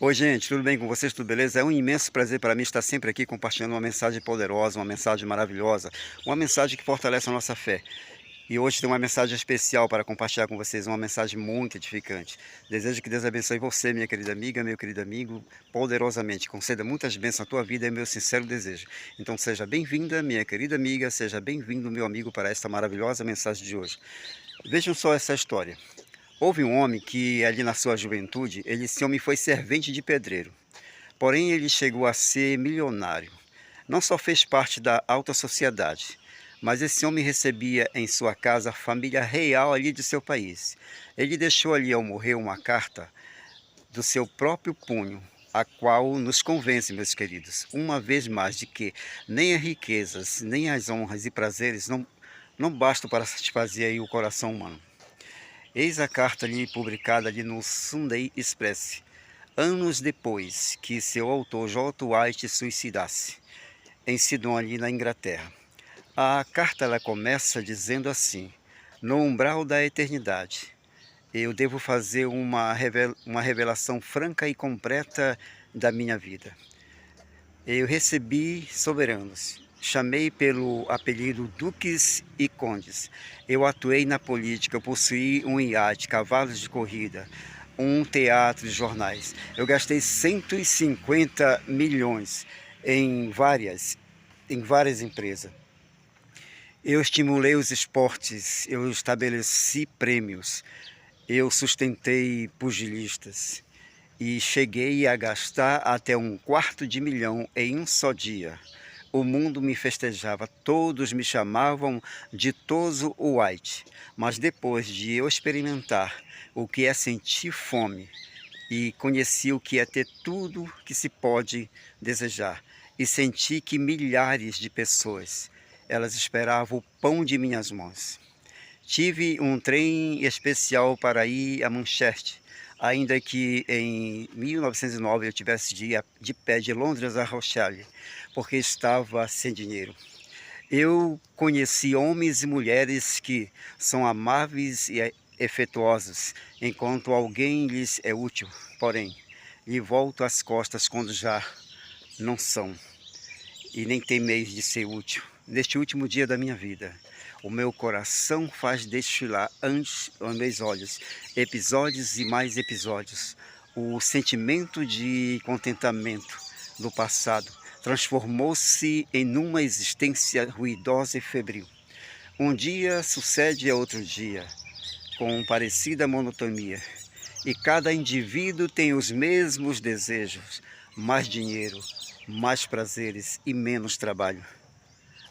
Oi, gente, tudo bem com vocês? Tudo beleza? É um imenso prazer para mim estar sempre aqui compartilhando uma mensagem poderosa, uma mensagem maravilhosa, uma mensagem que fortalece a nossa fé. E hoje tem uma mensagem especial para compartilhar com vocês, uma mensagem muito edificante. Desejo que Deus abençoe você, minha querida amiga, meu querido amigo, poderosamente. Conceda muitas bênçãos à tua vida, é meu sincero desejo. Então seja bem-vinda, minha querida amiga, seja bem-vindo, meu amigo, para esta maravilhosa mensagem de hoje. Vejam só essa história. Houve um homem que, ali na sua juventude, esse homem foi servente de pedreiro. Porém, ele chegou a ser milionário. Não só fez parte da alta sociedade, mas esse homem recebia em sua casa a família real ali de seu país. Ele deixou ali ao morrer uma carta do seu próprio punho, a qual nos convence, meus queridos, uma vez mais, de que nem as riquezas, nem as honras e prazeres não bastam para satisfazer aí o coração humano. Eis a carta ali publicada ali no Sunday Express, anos depois que seu autor J. White suicidasse, em Sidon, ali na Inglaterra. A carta ela começa dizendo assim: no umbral da eternidade, eu devo fazer uma revelação franca e completa da minha vida. Eu recebi soberanos, chamei pelo apelido duques e condes. Eu atuei na política, possuí um iate, cavalos de corrida, um teatro de jornais. Eu gastei 150 milhões em várias empresas. Eu estimulei os esportes, eu estabeleci prêmios, eu sustentei pugilistas e cheguei a gastar até R$ 250 000 em um só dia. O mundo me festejava, todos me chamavam de Toso White, mas depois de eu experimentar o que é sentir fome e conheci o que é ter tudo que se pode desejar e senti que milhares de pessoas, elas esperavam o pão de minhas mãos. Tive um trem especial para ir a Manchester, ainda que em 1909 eu tivesse de ir de pé de Londres a Rochelle, porque estava sem dinheiro. Eu conheci homens e mulheres que são amáveis e efetuosos, enquanto alguém lhes é útil, porém, lhe volto as costas quando já não são e nem tem meios de ser útil. Neste último dia da minha vida, o meu coração faz desfilar ante os meus olhos episódios e mais episódios. O sentimento de contentamento do passado transformou-se em uma existência ruidosa e febril. Um dia sucede a outro dia, com parecida monotonia, e cada indivíduo tem os mesmos desejos: mais dinheiro, mais prazeres e menos trabalho.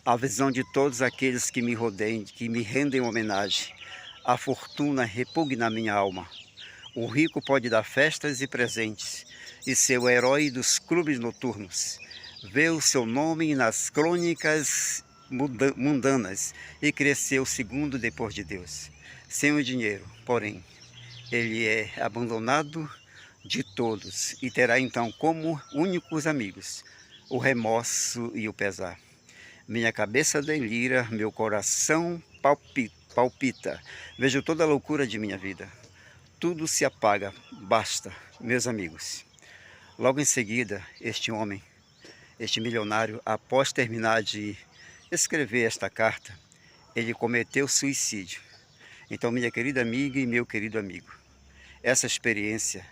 A visão de todos aqueles que me rodeiam, que me rendem homenagem. A fortuna repugna minha alma. O rico pode dar festas e presentes, e ser o herói dos clubes noturnos. Ver o seu nome nas crônicas mundanas e crescer o segundo depois de Deus. Sem o dinheiro, porém, ele é abandonado de todos e terá então como únicos amigos o remorso e o pesar. Minha cabeça delira, meu coração palpita. Vejo toda a loucura de minha vida. Tudo se apaga, basta, meus amigos. Logo em seguida, este homem, este milionário, após terminar de escrever esta carta, ele cometeu suicídio. Então, minha querida amiga e meu querido amigo, essa experiência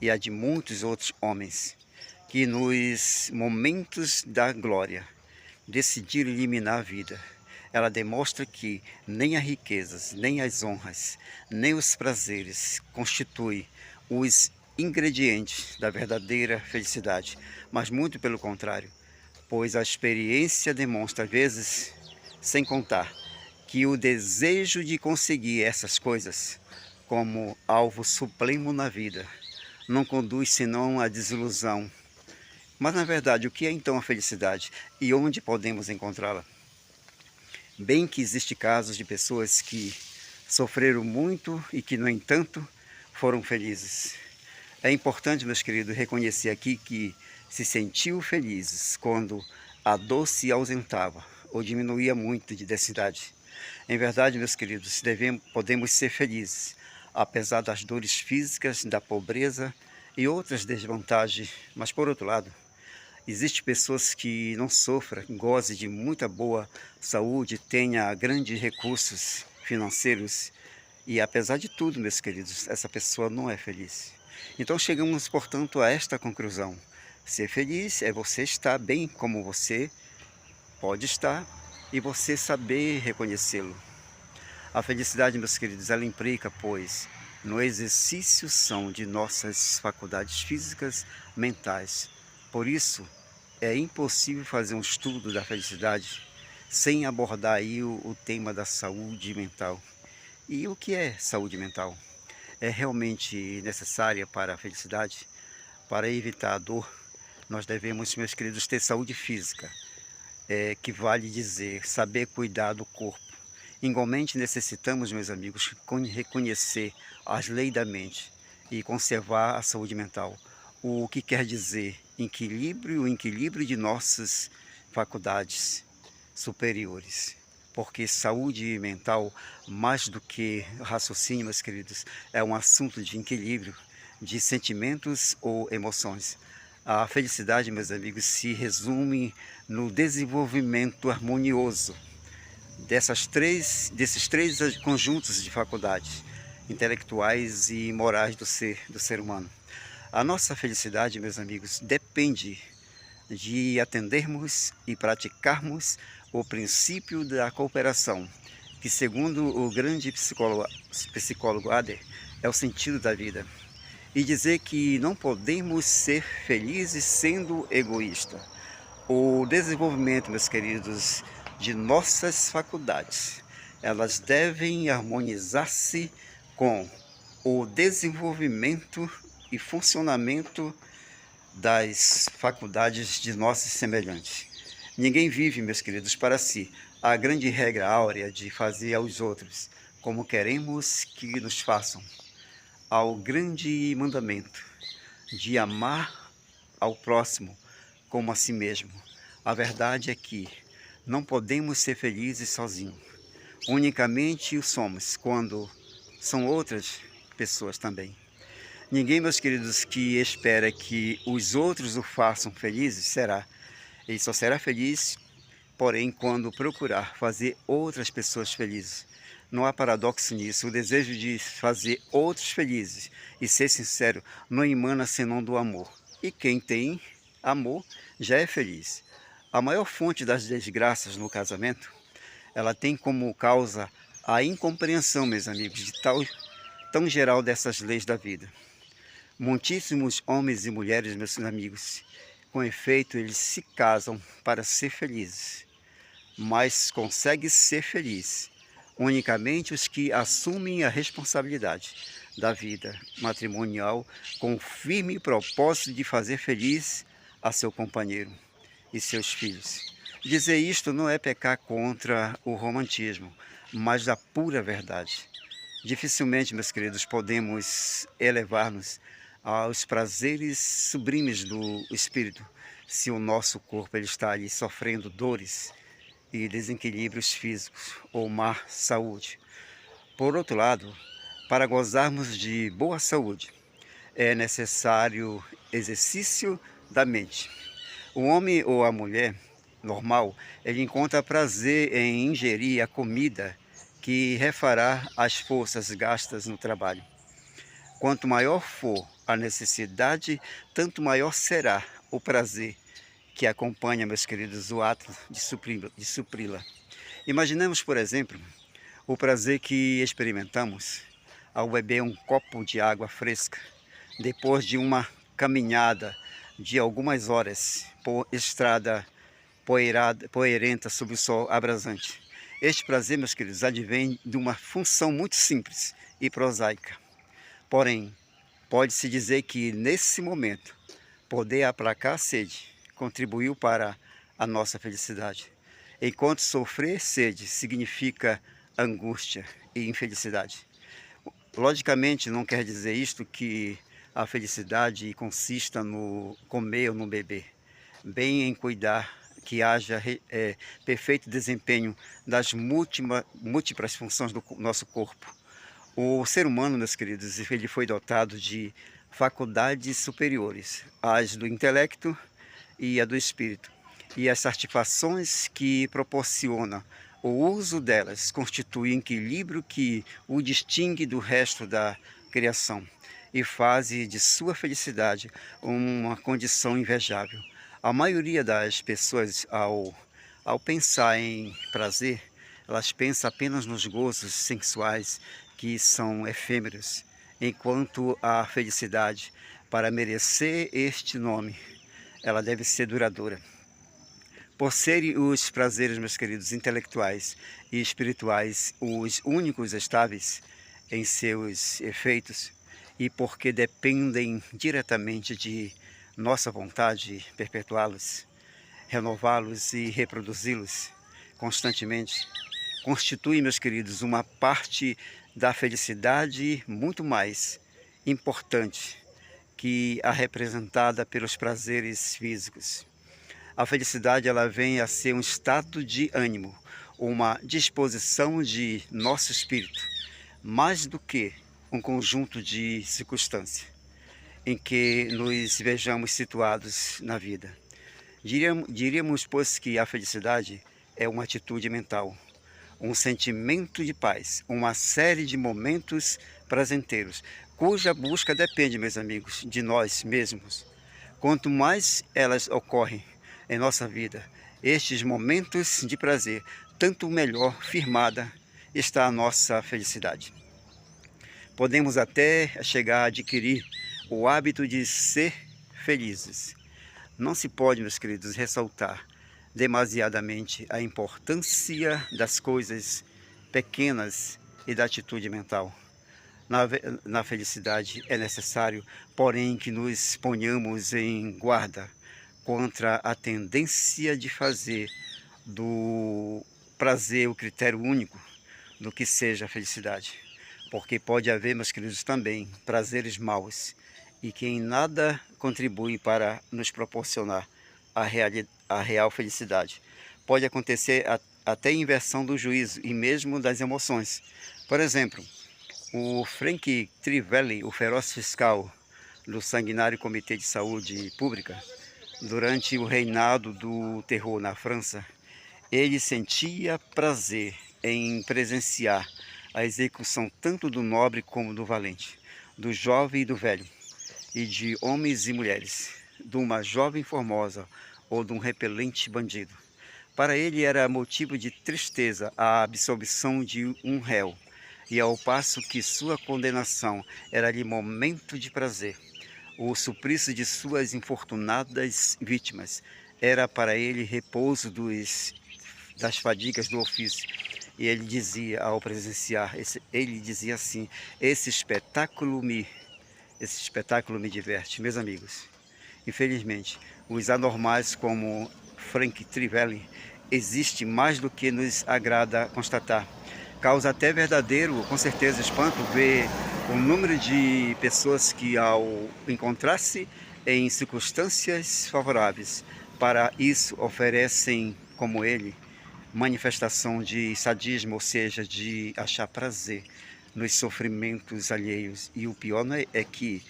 e a de muitos outros homens que nos momentos da glória decidiram eliminar a vida. Ela demonstra que nem as riquezas, nem as honras, nem os prazeres constituem os ingredientes da verdadeira felicidade, mas muito pelo contrário, pois a experiência demonstra, às vezes, sem contar, que o desejo de conseguir essas coisas como alvo supremo na vida não conduz senão à desilusão. Mas na verdade, o que é então a felicidade e onde podemos encontrá-la? Bem que existe casos de pessoas que sofreram muito e que, no entanto, foram felizes. É importante, meus queridos, reconhecer aqui que se sentiu felizes quando a dor se ausentava ou diminuía muito de densidade. Em verdade, meus queridos, podemos ser felizes, apesar das dores físicas, da pobreza e outras desvantagens. Mas por outro lado, existem pessoas que não sofrem, gozem de muita boa saúde, tenha grandes recursos financeiros e apesar de tudo, meus queridos, essa pessoa não é feliz. Então chegamos, portanto, a esta conclusão. Ser feliz é você estar bem como você pode estar e você saber reconhecê-lo. A felicidade, meus queridos, ela implica, pois, no exercício são de nossas faculdades físicas, mentais. Por isso, é impossível fazer um estudo da felicidade sem abordar aí o tema da saúde mental. E o que é saúde mental? É realmente necessária para a felicidade? Para evitar a dor, nós devemos, meus queridos, ter saúde física, que vale dizer, saber cuidar do corpo. Igualmente necessitamos, meus amigos, reconhecer as leis da mente e conservar a saúde mental. O que quer dizer o equilíbrio de nossas faculdades superiores. Porque saúde mental, mais do que raciocínio, meus queridos, é um assunto de equilíbrio, de sentimentos ou emoções. A felicidade, meus amigos, se resume no desenvolvimento harmonioso desses três conjuntos de faculdades intelectuais e morais do ser humano. A nossa felicidade, meus amigos, depende de atendermos e praticarmos o princípio da cooperação, que segundo o grande psicólogo Adler, é o sentido da vida. E dizer que não podemos ser felizes sendo egoísta. O desenvolvimento, meus queridos, de nossas faculdades, elas devem harmonizar-se com o desenvolvimento e funcionamento das faculdades de nossos semelhantes. Ninguém vive, meus queridos, para si. A grande regra áurea de fazer aos outros como queremos que nos façam. Ao grande mandamento de amar ao próximo como a si mesmo. A verdade é que não podemos ser felizes sozinhos. Unicamente o somos quando são outras pessoas também. Ninguém, meus queridos, que espera que os outros o façam felizes, será. Ele só será feliz, porém, quando procurar fazer outras pessoas felizes. Não há paradoxo nisso. O desejo de fazer outros felizes e ser sincero não emana senão do amor. E quem tem amor já é feliz. A maior fonte das desgraças no casamento, ela tem como causa a incompreensão, meus amigos, de tão geral dessas leis da vida. Muitíssimos homens e mulheres, meus amigos, com efeito, eles se casam para ser felizes, mas conseguem ser felizes unicamente os que assumem a responsabilidade da vida matrimonial com o firme propósito de fazer feliz a seu companheiro e seus filhos. Dizer isto não é pecar contra o romantismo, mas da pura verdade. Dificilmente, meus queridos, podemos elevar-nos aos prazeres sublimes do espírito se o nosso corpo ele está ali sofrendo dores e desequilíbrios físicos ou má saúde. Por outro lado, para gozarmos de boa saúde, é necessário exercício da mente. O homem ou a mulher normal, ele encontra prazer em ingerir a comida que refará as forças gastas no trabalho. Quanto maior for a necessidade, tanto maior será o prazer que acompanha, meus queridos, o ato de supri-la. Imaginemos, por exemplo, o prazer que experimentamos ao beber um copo de água fresca, depois de uma caminhada de algumas horas por estrada poeirenta sob o sol abrasante. Este prazer, meus queridos, advém de uma função muito simples e prosaica. Porém, pode-se dizer que, nesse momento, poder aplacar a sede contribuiu para a nossa felicidade. Enquanto sofrer sede significa angústia e infelicidade. Logicamente, não quer dizer isto que a felicidade consista no comer ou no beber, bem em cuidar que haja perfeito desempenho das múltiplas funções do nosso corpo. O ser humano, meus queridos, ele foi dotado de faculdades superiores, as do intelecto e a do espírito, e as satisfações que proporciona o uso delas constitui um equilíbrio que o distingue do resto da criação e faz de sua felicidade uma condição invejável. A maioria das pessoas, ao pensar em prazer, elas pensam apenas nos gozos sensuais que são efêmeros, enquanto a felicidade, para merecer este nome, ela deve ser duradoura. Por serem os prazeres, meus queridos, intelectuais e espirituais, os únicos estáveis em seus efeitos, e porque dependem diretamente de nossa vontade perpetuá-los, renová-los e reproduzi-los constantemente, constitui, meus queridos, uma parte da felicidade muito mais importante que a representada pelos prazeres físicos. A felicidade, ela vem a ser um estado de ânimo, uma disposição de nosso espírito, mais do que um conjunto de circunstâncias em que nos vejamos situados na vida. Diríamos, pois, que a felicidade é uma atitude mental, um sentimento de paz, uma série de momentos prazenteiros, cuja busca depende, meus amigos, de nós mesmos. Quanto mais elas ocorrem em nossa vida, estes momentos de prazer, tanto melhor firmada está a nossa felicidade. Podemos até chegar a adquirir o hábito de ser felizes. Não se pode, meus queridos, ressaltar demasiadamente a importância das coisas pequenas e da atitude mental. Na felicidade é necessário, porém, que nos ponhamos em guarda contra a tendência de fazer do prazer o critério único do que seja a felicidade. Porque pode haver, meus queridos, também prazeres maus e que em nada contribuem para nos proporcionar a real felicidade. Pode acontecer até inversão do juízo e mesmo das emoções. Por exemplo, o Frank Trivelli, o feroz fiscal do sanguinário Comitê de Saúde Pública, durante o reinado do terror na França, ele sentia prazer em presenciar a execução tanto do nobre como do valente, do jovem e do velho, e de homens e mulheres, de uma jovem formosa ou de um repelente bandido. Para ele era motivo de tristeza a absolvição de um réu, e ao passo que sua condenação era-lhe momento de prazer. O suplício de suas infortunadas vítimas era para ele repouso das fadigas do ofício. E ele dizia, ao presenciar, ele dizia assim: esse espetáculo me diverte. Meus amigos, infelizmente, os anormais como Frank Trivelli existe mais do que nos agrada constatar. Causa até verdadeiro, com certeza, espanto ver o número de pessoas que, ao encontrar-se em circunstâncias favoráveis para isso, oferecem, como ele, manifestação de sadismo, ou seja, de achar prazer nos sofrimentos alheios. E o pior é que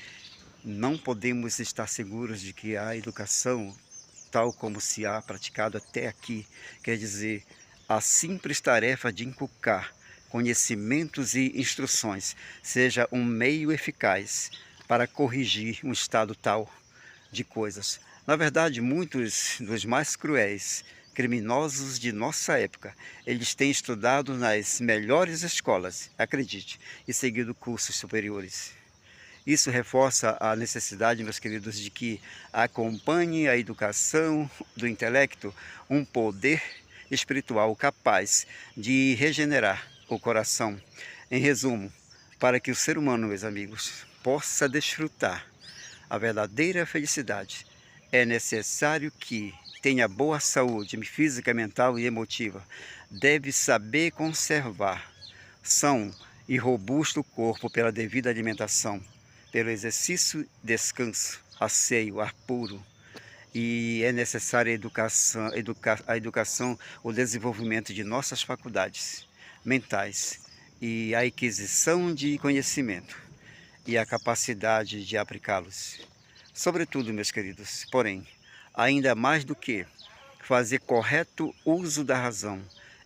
não podemos estar seguros de que a educação, tal como se há praticado até aqui, quer dizer, a simples tarefa de inculcar conhecimentos e instruções, seja um meio eficaz para corrigir um estado tal de coisas. Na verdade, muitos dos mais cruéis criminosos de nossa época, eles têm estudado nas melhores escolas, acredite, e seguido cursos superiores. Isso reforça a necessidade, meus queridos, de que acompanhe a educação do intelecto um poder espiritual capaz de regenerar o coração. Em resumo, para que o ser humano, meus amigos, possa desfrutar a verdadeira felicidade, é necessário que tenha boa saúde física, mental e emotiva. Deve saber conservar são e robusto corpo pela devida alimentação, pelo exercício, descanso, asseio, ar puro. E é necessária a educação, o desenvolvimento de nossas faculdades mentais e a aquisição de conhecimento. e a capacidade de aplicá-los. Sobretudo, meus queridos, porém, ainda mais do que fazer correto uso da razão,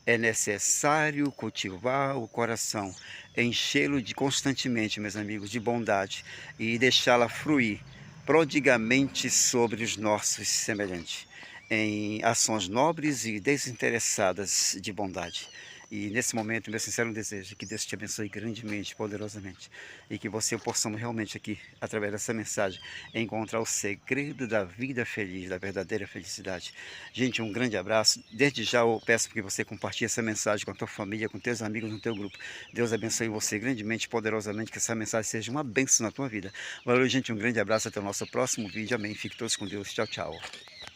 é necessário cultivar o coração, enchê-lo de constantemente, meus amigos, de bondade e deixá-la fruir prodigamente sobre os nossos semelhantes, em ações nobres e desinteressadas de bondade. E nesse momento, meu sincero desejo é que Deus te abençoe grandemente, poderosamente, e que você possamos realmente aqui, através dessa mensagem, encontrar o segredo da vida feliz, da verdadeira felicidade. Gente, um grande abraço. Desde já eu peço que você compartilhe essa mensagem com a tua família, com teus amigos, no teu grupo. Deus abençoe você grandemente, poderosamente, que essa mensagem seja uma bênção na tua vida. Valeu, gente, um grande abraço, até o nosso próximo vídeo. Amém. Fique todos com Deus. Tchau, tchau.